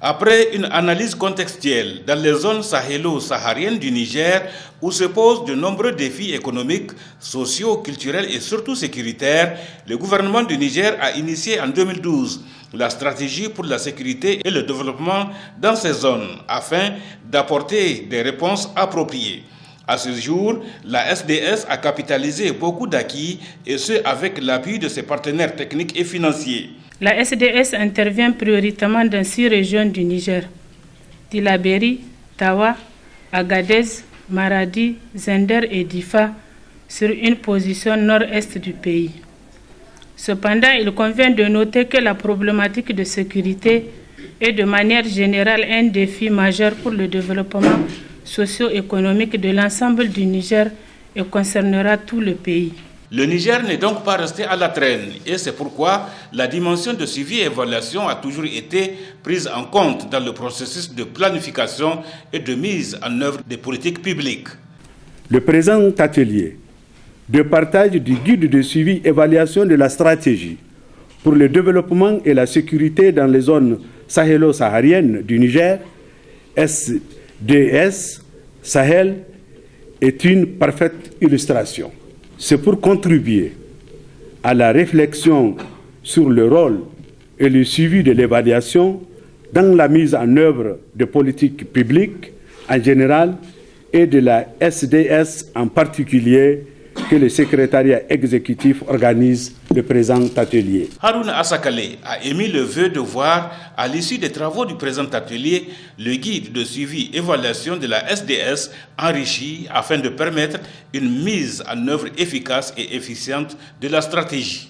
Après une analyse contextuelle dans les zones sahélo-sahariennes du Niger, où se posent de nombreux défis économiques, sociaux, culturels et surtout sécuritaires, le gouvernement du Niger a initié en 2012 la stratégie pour la sécurité et le développement dans ces zones afin d'apporter des réponses appropriées. À ce jour, la SDS a capitalisé beaucoup d'acquis et ce avec l'appui de ses partenaires techniques et financiers. La SDS intervient prioritairement dans 6 régions du Niger: Tillabéri, Tawa, Agadez, Maradi, Zender et Difa, sur une position nord-est du pays. Cependant, il convient de noter que la problématique de sécurité est de manière générale un défi majeur pour le développement socio-économique de l'ensemble du Niger et concernera tout le pays. Le Niger n'est donc pas resté à la traîne et c'est pourquoi la dimension de suivi et évaluation a toujours été prise en compte dans le processus de planification et de mise en œuvre des politiques publiques. Le présent atelier de partage du guide de suivi et évaluation de la stratégie pour le développement et la sécurité dans les zones sahélo-sahariennes du Niger, SDS Sahel, est une parfaite illustration. C'est pour contribuer à la réflexion sur le rôle et le suivi de l'évaluation dans la mise en œuvre de politiques publiques en général et de la SDS en particulier que le secrétariat exécutif organise le présent atelier. Harouna Asakale a émis le vœu de voir, à l'issue des travaux du présent atelier, le guide de suivi et évaluation de la SDS enrichi afin de permettre une mise en œuvre efficace et efficiente de la stratégie.